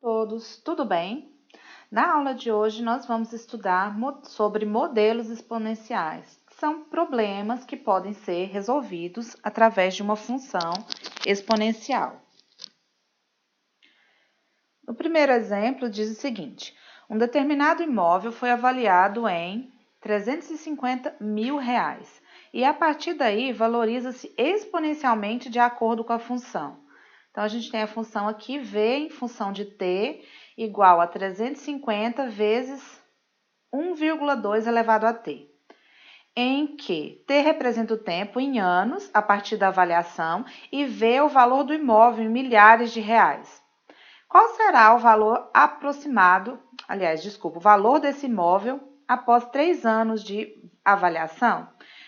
Todos, tudo bem? Na aula de hoje nós vamos estudar sobre modelos exponenciais, que são problemas que podem ser resolvidos através de uma função exponencial. No primeiro exemplo diz o seguinte: um determinado imóvel foi avaliado em R$ 350 mil e a partir daí valoriza-se exponencialmente de acordo com a função. Então, a gente tem a função aqui, V em função de t, igual a 350 vezes 1,2 elevado a t, em que t representa o tempo em anos, a partir da avaliação, e V é o valor do imóvel em milhares de reais. Qual será o valor aproximado, o valor desse imóvel após 3 anos de avaliação?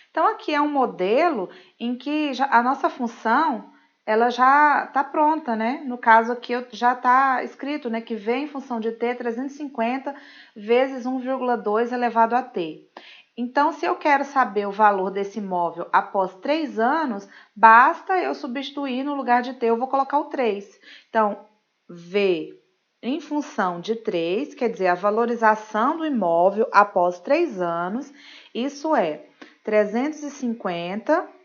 Então, aqui é um modelo em que a nossa função ela já está pronta, né? No caso aqui já está escrito, né, que V em função de t 350 vezes 1,2 elevado a t. Então, se eu quero saber o valor desse imóvel após 3 anos, basta eu substituir no lugar de t, eu vou colocar o 3. Então, V em função de 3, quer dizer, a valorização do imóvel após 3 anos, isso é 350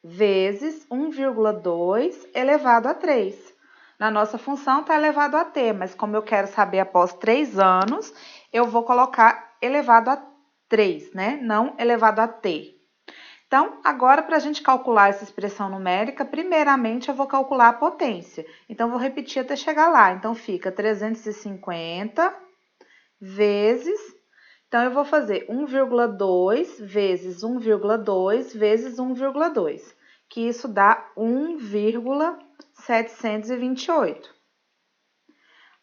vezes 1,2 elevado a 3. Na nossa função está elevado a t, mas como eu quero saber após 3 anos, eu vou colocar elevado a 3, né? Não elevado a t. Então, agora, para a gente calcular essa expressão numérica, primeiramente eu vou calcular a potência. Então, vou repetir até chegar lá. Então, fica 350 vezes... Então, eu vou fazer 1,2 vezes 1,2 vezes 1,2, que isso dá 1,728.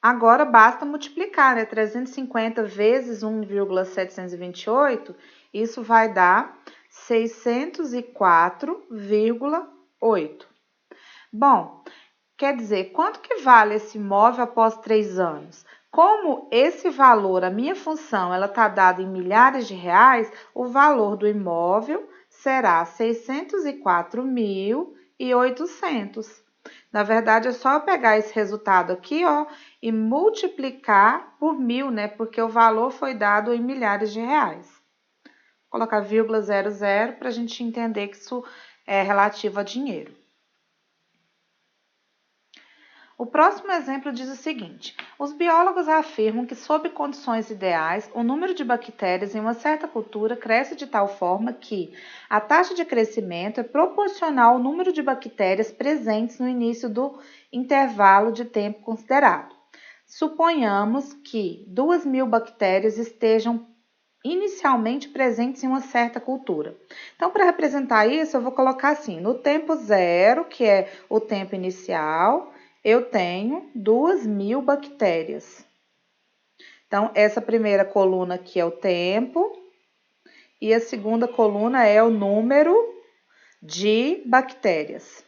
Agora, basta multiplicar, né? 350 vezes 1,728, isso vai dar 604,8. Bom, quer dizer, quanto que vale esse imóvel após 3 anos? Como esse valor, a minha função, ela está dada em milhares de reais, o valor do imóvel será 604.800. Na verdade, é só eu pegar esse resultado aqui, ó, e multiplicar por 1.000, né? Porque o valor foi dado em milhares de reais. Vou colocar vírgula 00 para a gente entender que isso é relativo a dinheiro. O próximo exemplo diz o seguinte: os biólogos afirmam que, sob condições ideais, o número de bactérias em uma certa cultura cresce de tal forma que a taxa de crescimento é proporcional ao número de bactérias presentes no início do intervalo de tempo considerado. Suponhamos que 2.000 bactérias estejam inicialmente presentes em uma certa cultura. Então, para representar isso, eu vou colocar assim: no tempo zero, que é o tempo inicial, eu tenho 2.000 bactérias. Então, essa primeira coluna aqui é o tempo e a segunda coluna é o número de bactérias.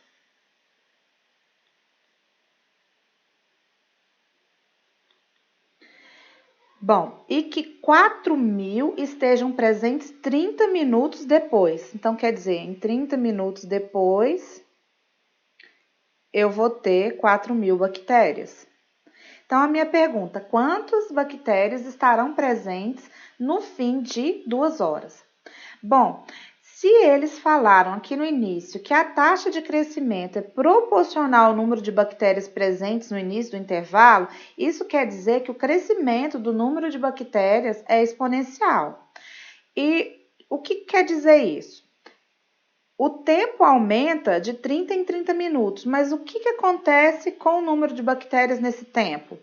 Bom, e que 4.000 estejam presentes 30 minutos depois. Então, quer dizer, em 30 minutos depois, eu vou ter 4.000 bactérias. Então, a minha pergunta: quantas bactérias estarão presentes no fim de 2 horas? Bom, se eles falaram aqui no início que a taxa de crescimento é proporcional ao número de bactérias presentes no início do intervalo, isso quer dizer que o crescimento do número de bactérias é exponencial. E o que quer dizer isso? O tempo aumenta de 30 em 30 minutos, mas o que acontece com o número de bactérias nesse tempo?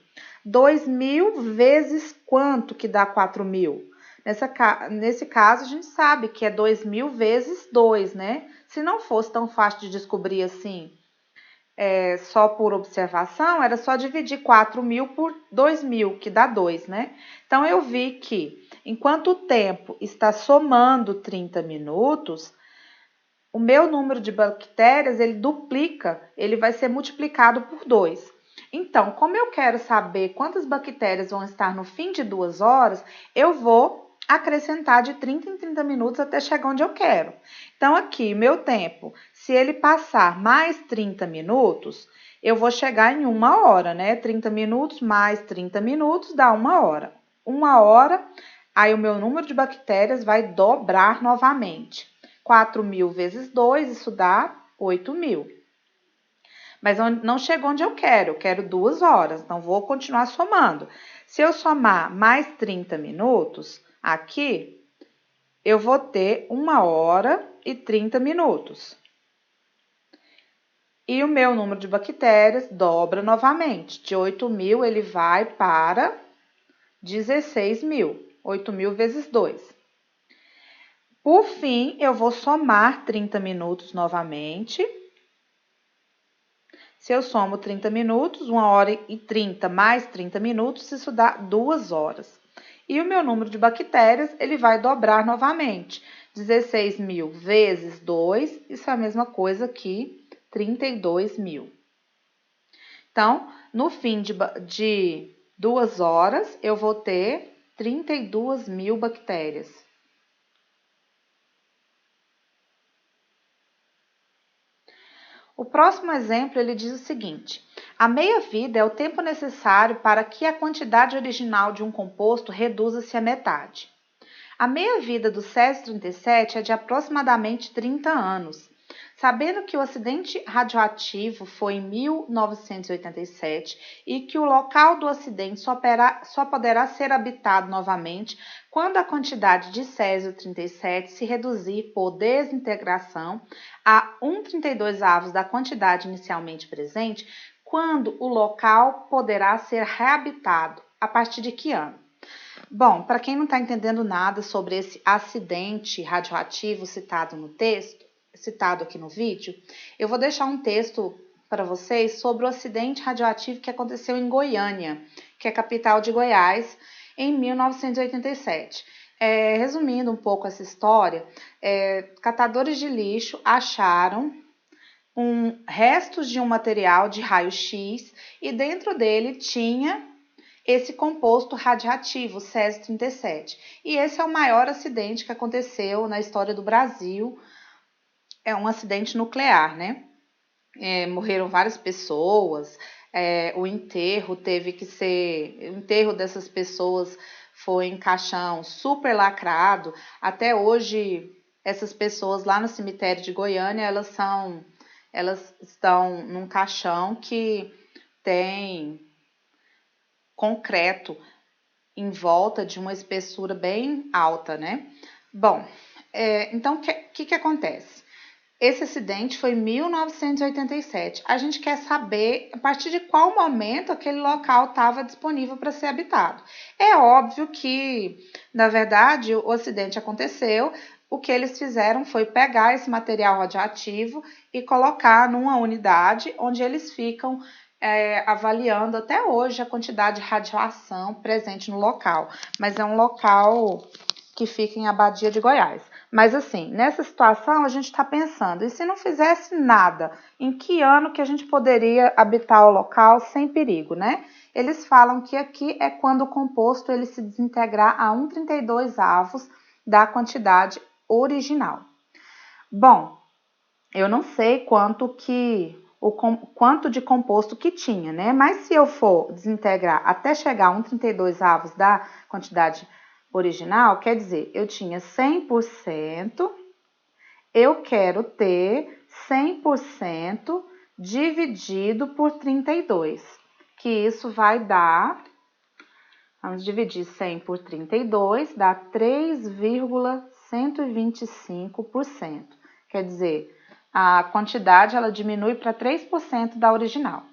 2.000 vezes quanto que dá 4.000? Nesse caso, a gente sabe que é 2.000 vezes 2, né? Se não fosse tão fácil de descobrir assim, só por observação, era só dividir 4.000 por 2.000, que dá 2, né? Então, eu vi que, enquanto o tempo está somando 30 minutos, o meu número de bactérias, ele duplica, ele vai ser multiplicado por 2. Então, como eu quero saber quantas bactérias vão estar no fim de 2 horas, eu vou acrescentar de 30 em 30 minutos até chegar onde eu quero. Então, aqui, meu tempo, se ele passar mais 30 minutos, eu vou chegar em 1 hora, né? 30 minutos mais 30 minutos dá 1 hora. 1 hora, aí o meu número de bactérias vai dobrar novamente. 4.000 vezes 2, isso dá 8.000. Mas não chegou onde eu quero 2 horas, então vou continuar somando. Se eu somar mais 30 minutos, aqui, eu vou ter 1 hora e 30 minutos. E o meu número de bactérias dobra novamente. De 8.000, ele vai para 16.000. 8.000 vezes 2. Por fim, eu vou somar 30 minutos novamente. Se eu somo 30 minutos, 1 hora e 30 mais 30 minutos, isso dá 2 horas. E o meu número de bactérias, ele vai dobrar novamente. 16.000 vezes 2, isso é a mesma coisa que 32.000. Então, no fim de 2 horas, eu vou ter 32.000 bactérias. O próximo exemplo, ele diz o seguinte: a meia-vida é o tempo necessário para que a quantidade original de um composto reduza-se à metade. A meia-vida do Césio-37 é de aproximadamente 30 anos. Sabendo que o acidente radioativo foi em 1987 e que o local do acidente só poderá ser habitado novamente quando a quantidade de Césio-37 se reduzir por desintegração a 1,32 da quantidade inicialmente presente, quando o local poderá ser reabitado? A partir de que ano? Bom, para quem não está entendendo nada sobre esse acidente radioativo citado no texto, citado aqui no vídeo, eu vou deixar um texto para vocês sobre o acidente radioativo que aconteceu em Goiânia, que é a capital de Goiás, em 1987. Resumindo um pouco essa história, catadores de lixo acharam restos de um material de raio-x e dentro dele tinha esse composto radioativo, Césio-37. E esse é o maior acidente que aconteceu na história do Brasil. É um acidente nuclear, né? Morreram várias pessoas, o enterro dessas pessoas foi em caixão super lacrado. Até hoje, essas pessoas lá no cemitério de Goiânia, elas estão num caixão que tem concreto em volta de uma espessura bem alta, né? Bom, então o que acontece? Esse acidente foi em 1987. A gente quer saber a partir de qual momento aquele local estava disponível para ser habitado. É óbvio que, na verdade, o acidente aconteceu. O que eles fizeram foi pegar esse material radioativo e colocar numa unidade onde eles ficam avaliando até hoje a quantidade de radiação presente no local. Mas é um local que fica em Abadia de Goiás. Mas assim, nessa situação a gente está pensando, e se não fizesse nada, em que ano que a gente poderia habitar o local sem perigo, né? Eles falam que aqui é quando o composto ele se desintegrar a 1,32 da quantidade original. Bom, eu não sei quanto de composto que tinha, né? Mas se eu for desintegrar até chegar a 1,32 da quantidade original, quer dizer, eu tinha 100%, eu quero ter 100% dividido por 32, que isso vai dar, vamos dividir 100 por 32, dá 3,125%. Quer dizer, a quantidade ela diminui para 3% da original.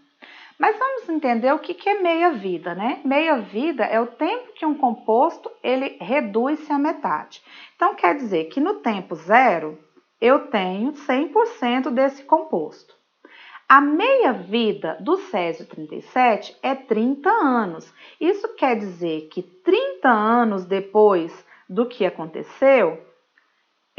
Mas vamos entender o que é meia-vida, né? Meia-vida é o tempo que um composto ele reduz-se à metade. Então, quer dizer que no tempo zero, eu tenho 100% desse composto. A meia-vida do Césio-37 é 30 anos. Isso quer dizer que 30 anos depois do que aconteceu,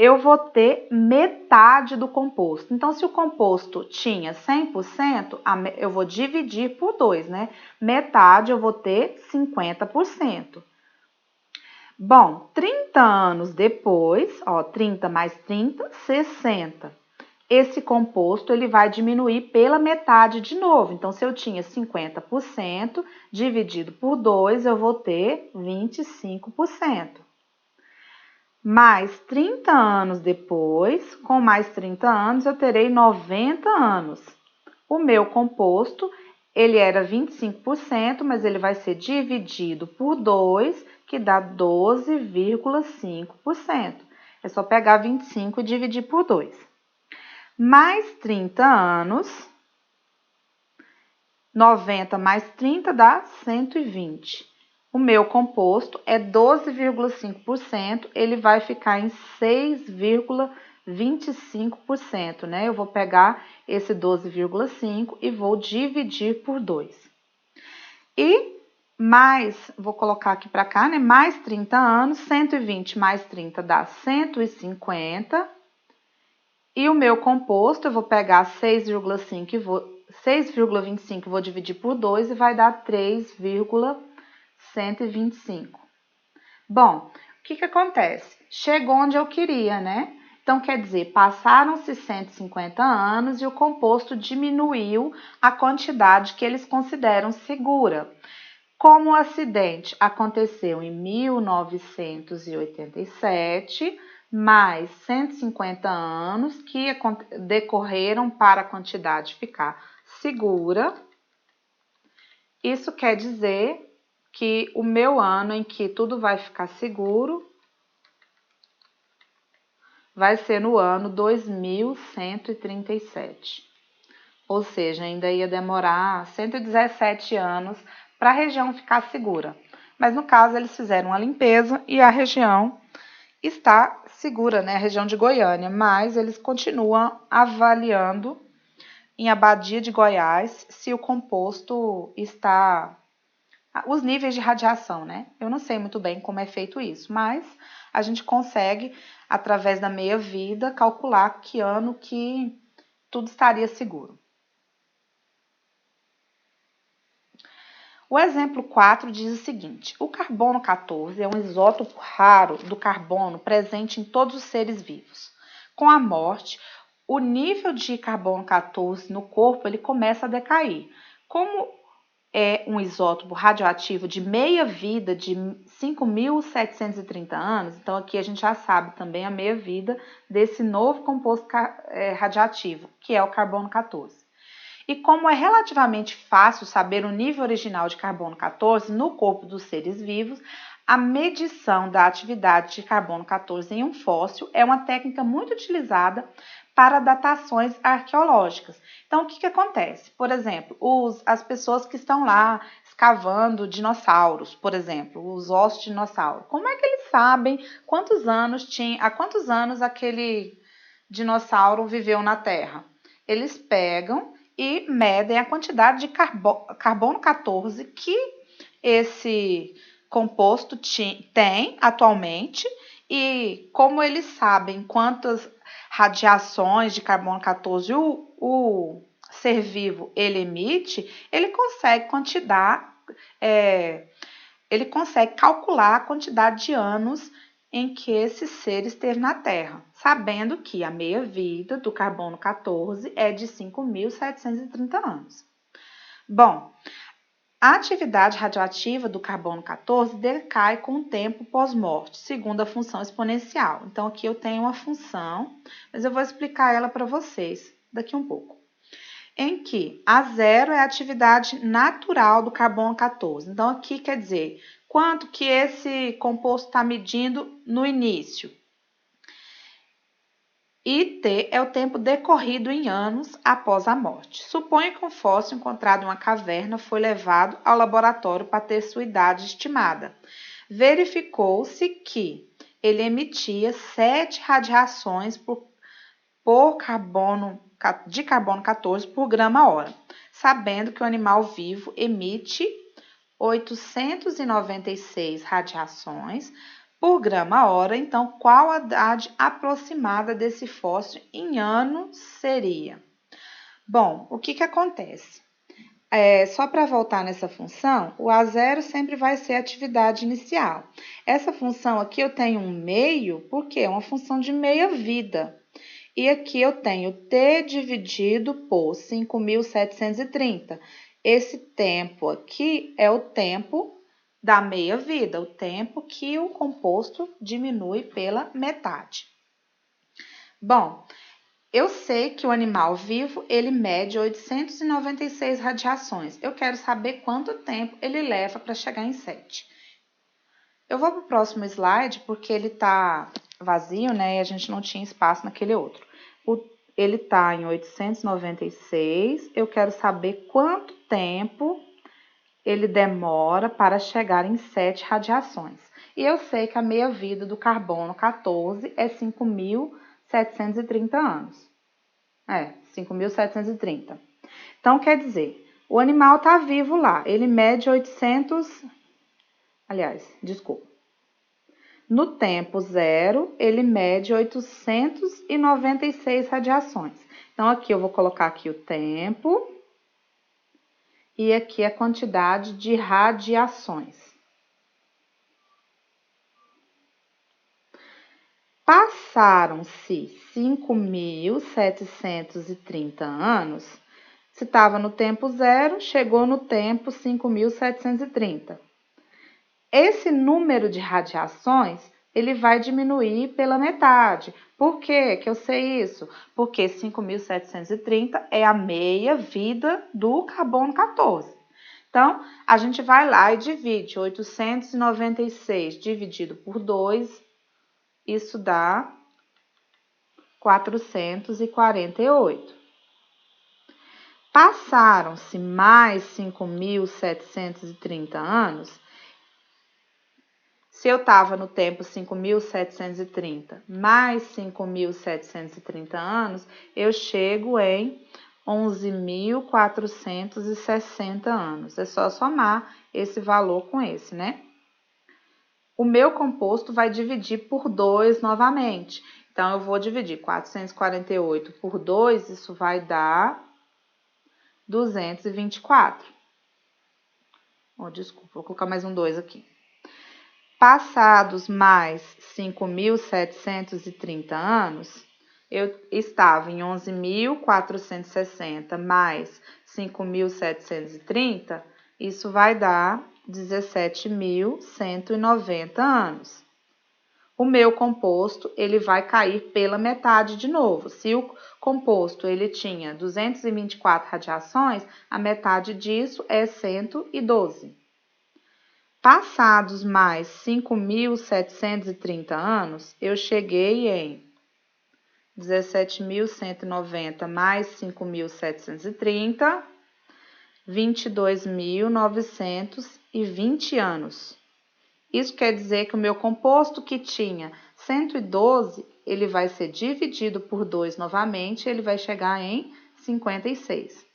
eu vou ter metade do composto. Então, se o composto tinha 100%, eu vou dividir por 2, né? Metade eu vou ter 50%. Bom, 30 anos depois, ó, 30 mais 30, 60. esse composto ele vai diminuir pela metade de novo. Então, se eu tinha 50%, dividido por 2, eu vou ter 25%. Mais 30 anos depois, com mais 30 anos, eu terei 90 anos. O meu composto, ele era 25%, mas ele vai ser dividido por 2, que dá 12,5%. É só pegar 25 e dividir por 2. Mais 30 anos, 90 mais 30 dá 120. O meu composto é 12,5%, ele vai ficar em 6,25%, né? Eu vou pegar esse 12,5 e vou dividir por 2. E mais, vou colocar aqui para cá, né? Mais 30 anos, 120 mais 30 dá 150. E o meu composto, eu vou pegar 6,5 e 6,25 vou dividir por 2 e vai dar 3,125. Bom, o que acontece? Chegou onde eu queria, né? Então, quer dizer, passaram-se 150 anos e o composto diminuiu a quantidade que eles consideram segura. Como o acidente aconteceu em 1987, mais 150 anos que decorreram para a quantidade ficar segura, isso quer dizer que o meu ano em que tudo vai ficar seguro vai ser no ano 2137. Ou seja, ainda ia demorar 117 anos para a região ficar segura. Mas no caso, eles fizeram uma limpeza e a região está segura, né? A região de Goiânia, mas eles continuam avaliando em Abadia de Goiás se o composto está. Os níveis de radiação, né? Eu não sei muito bem como é feito isso, mas a gente consegue, através da meia-vida, calcular que ano que tudo estaria seguro. O exemplo 4 diz o seguinte: o carbono 14 é um isótopo raro do carbono presente em todos os seres vivos. Com a morte, o nível de carbono 14 no corpo ele começa a decair. Como é um isótopo radioativo de meia-vida de 5.730 anos, então aqui a gente já sabe também a meia-vida desse novo composto radioativo, que é o carbono 14. E como é relativamente fácil saber o nível original de carbono 14 no corpo dos seres vivos, a medição da atividade de carbono 14 em um fóssil é uma técnica muito utilizada para datações arqueológicas. Então, o que acontece? Por exemplo, as pessoas que estão lá escavando dinossauros, por exemplo, os ossos de dinossauro, como é que eles sabem há quantos anos aquele dinossauro viveu na Terra? Eles pegam e medem a quantidade de carbono 14 que esse composto tem atualmente e como eles sabem quantas radiações de carbono 14 o ser vivo ele emite, ele consegue calcular a quantidade de anos em que esse ser esteve na Terra, sabendo que a meia-vida do carbono 14 é de 5.730 anos. Bom, a atividade radioativa do carbono 14 decai com o tempo pós-morte, segundo a função exponencial. Então, aqui eu tenho uma função, mas eu vou explicar ela para vocês daqui um pouco. Em que a zero é a atividade natural do carbono 14. Então, aqui quer dizer quanto que esse composto está medindo no início. E T é o tempo decorrido em anos após a morte. Suponha que um fóssil encontrado em uma caverna foi levado ao laboratório para ter sua idade estimada. Verificou-se que ele emitia 7 radiações de carbono 14 por grama-hora, sabendo que o animal vivo emite 896 radiações por grama-hora. Então, qual a idade aproximada desse fóssil em anos seria? Bom, o que acontece? Só para voltar nessa função, o A0 sempre vai ser a atividade inicial. Essa função aqui eu tenho um meio, porque é uma função de meia-vida. E aqui eu tenho T dividido por 5.730. Esse tempo aqui é o tempo da meia-vida, o tempo que o composto diminui pela metade. Bom, eu sei que o animal vivo, ele mede 896 radiações. Eu quero saber quanto tempo ele leva para chegar em 7. Eu vou para o próximo slide, porque ele está vazio, né? E a gente não tinha espaço naquele outro. Ele está em 896. Eu quero saber quanto tempo ele demora para chegar em 7 radiações. E eu sei que a meia-vida do carbono 14 é 5.730 anos. 5.730. Então, quer dizer, o animal está vivo lá. Ele mede 800... Aliás, desculpa. No tempo zero, ele mede 896 radiações. Então, aqui eu vou colocar aqui o tempo e aqui a quantidade de radiações. Passaram-se 5.730 anos. Se estava no tempo zero, chegou no tempo 5.730. Esse número de radiações, ele vai diminuir pela metade. Por quê que eu sei isso? Porque 5.730 é a meia-vida do carbono 14. Então, a gente vai lá e divide 896 dividido por 2, isso dá 448. Passaram-se mais 5.730 anos. Se eu estava no tempo 5.730 mais 5.730 anos, eu chego em 11.460 anos. É só somar esse valor com esse, né? O meu composto vai dividir por 2 novamente. Então, eu vou dividir 448 por 2, isso vai dar 224. Oh, desculpa, vou colocar mais um 2 aqui. Passados mais 5.730 anos, eu estava em 11.460 mais 5.730, isso vai dar 17.190 anos. O meu composto, ele vai cair pela metade de novo. Se o composto ele tinha 224 radiações, a metade disso é 112. Passados mais 5.730 anos, eu cheguei em 17.190 mais 5.730, 22.920 anos. Isso quer dizer que o meu composto que tinha 112, ele vai ser dividido por 2 novamente, ele vai chegar em 56.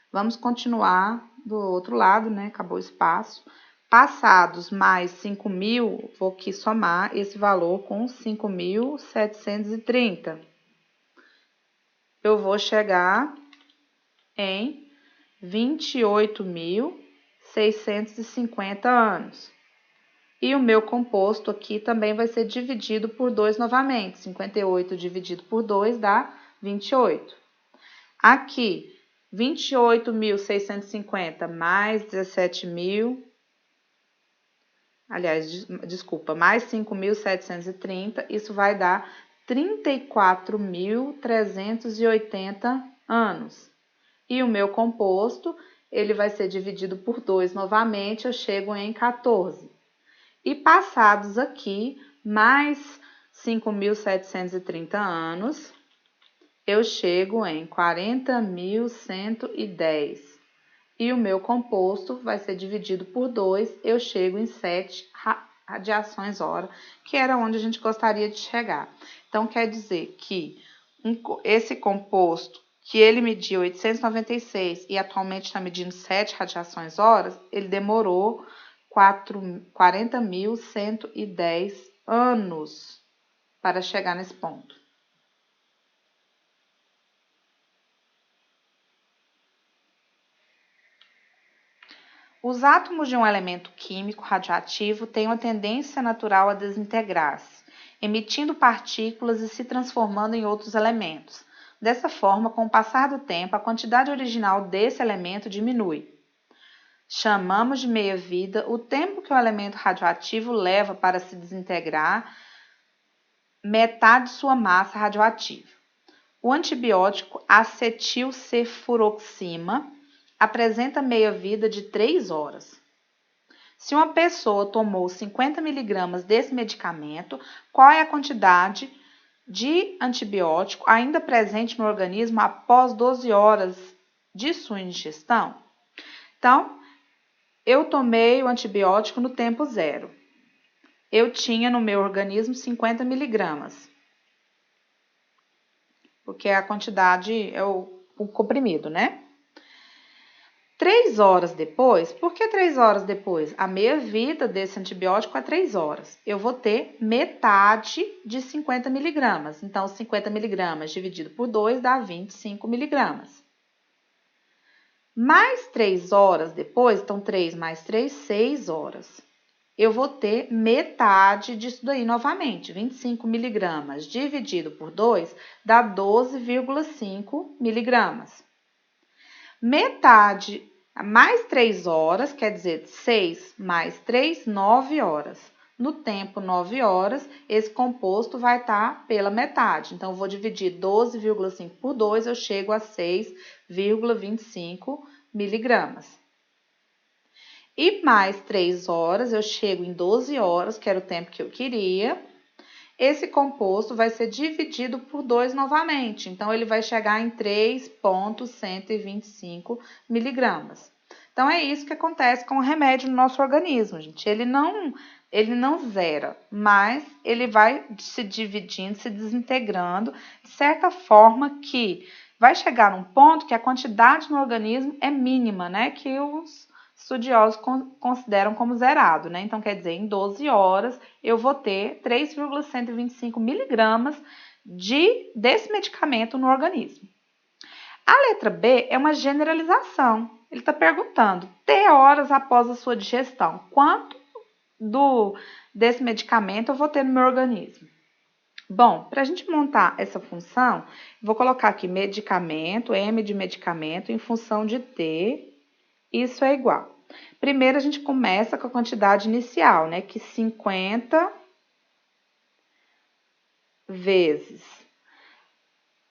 Vamos continuar do outro lado, né? Acabou o espaço. Passados mais 5.000, vou aqui somar esse valor com 5.730. Eu vou chegar em 28.650 anos. E o meu composto aqui também vai ser dividido por 2 novamente. 58 dividido por 2 dá 28. Aqui, 28.650 mais 17.000... Aliás, desculpa, mais 5.730, isso vai dar 34.380 anos. E o meu composto, ele vai ser dividido por 2 novamente, eu chego em 14. E passados aqui, mais 5.730 anos, eu chego em 40.110. E o meu composto vai ser dividido por 2, eu chego em 7 radiações hora, que era onde a gente gostaria de chegar. Então, quer dizer que esse composto, que ele mediu 896 e atualmente está medindo 7 radiações horas, ele demorou 40.110 anos para chegar nesse ponto. Os átomos de um elemento químico radioativo têm uma tendência natural a desintegrar-se. emitindo partículas e se transformando em outros elementos. Dessa forma, com o passar do tempo, a quantidade original desse elemento diminui. Chamamos de meia-vida o tempo que o elemento radioativo leva para se desintegrar metade de sua massa radioativa. O antibiótico acetilcefuroxima apresenta meia-vida de 3 horas. Se uma pessoa tomou 50 mg desse medicamento, qual é a quantidade de antibiótico ainda presente no organismo após 12 horas de sua ingestão? Então, eu tomei o antibiótico no tempo zero. Eu tinha no meu organismo 50 mg, porque a quantidade é o comprimido, né? 3 horas depois, por que 3 horas depois? A meia-vida desse antibiótico é 3 horas. Eu vou ter metade de 50 mg. Então, 50 mg dividido por 2 dá 25 mg. Mais 3 horas depois, então 3 mais 3, 6 horas. Eu vou ter metade disso daí novamente. 25 mg dividido por 2 dá 12,5 mg. Metade, mais 3 horas, quer dizer, 6 mais 3, 9 horas. No tempo 9 horas, esse composto vai estar pela metade. Então, eu vou dividir 12,5 por 2, eu chego a 6,25 miligramas. E mais 3 horas, eu chego em 12 horas, que era o tempo que eu queria. Esse composto vai ser dividido por 2 novamente. Então, ele vai chegar em 3,125 miligramas. Então, é isso que acontece com o remédio no nosso organismo, gente. Ele não zera, mas ele vai se dividindo, se desintegrando, de certa forma que vai chegar num ponto que a quantidade no organismo é mínima, né? Que os estudiosos consideram como zerado, né? Então, quer dizer, em 12 horas eu vou ter 3,125 miligramas desse medicamento no organismo. A letra B é uma generalização. Ele está perguntando, T horas após a sua digestão, quanto desse medicamento eu vou ter no meu organismo? Bom, para a gente montar essa função, vou colocar aqui medicamento, M de medicamento, em função de T, isso é igual. Primeiro, a gente começa com a quantidade inicial, né? Que 50 vezes.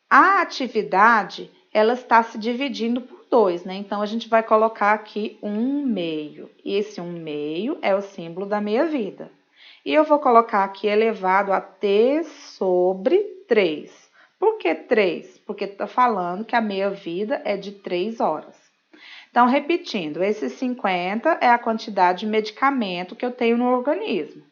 A atividade, ela está se dividindo por 2, né? Então, a gente vai colocar aqui 1/2. E esse 1/2 é o símbolo da meia-vida. E eu vou colocar aqui elevado a T sobre 3. Por que 3? Porque está falando que a meia-vida é de 3 horas. Então, repetindo, esse 50 é a quantidade de medicamento que eu tenho no organismo.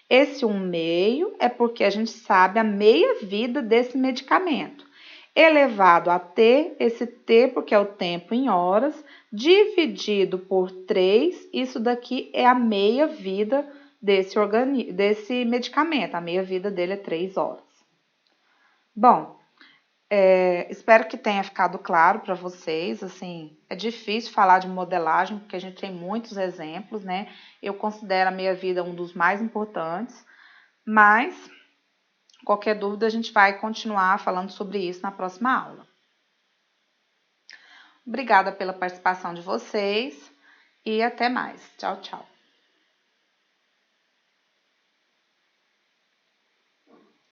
Esse 1/2 é porque a gente sabe a meia-vida desse medicamento. Elevado a T, esse T porque é o tempo em horas, dividido por 3, isso daqui é a meia-vida desse medicamento. A meia-vida dele é 3 horas. Bom, espero que tenha ficado claro para vocês. Assim, é difícil falar de modelagem, porque a gente tem muitos exemplos, né? Eu considero a meia-vida um dos mais importantes, mas qualquer dúvida a gente vai continuar falando sobre isso na próxima aula. Obrigada pela participação de vocês e até mais. Tchau, tchau.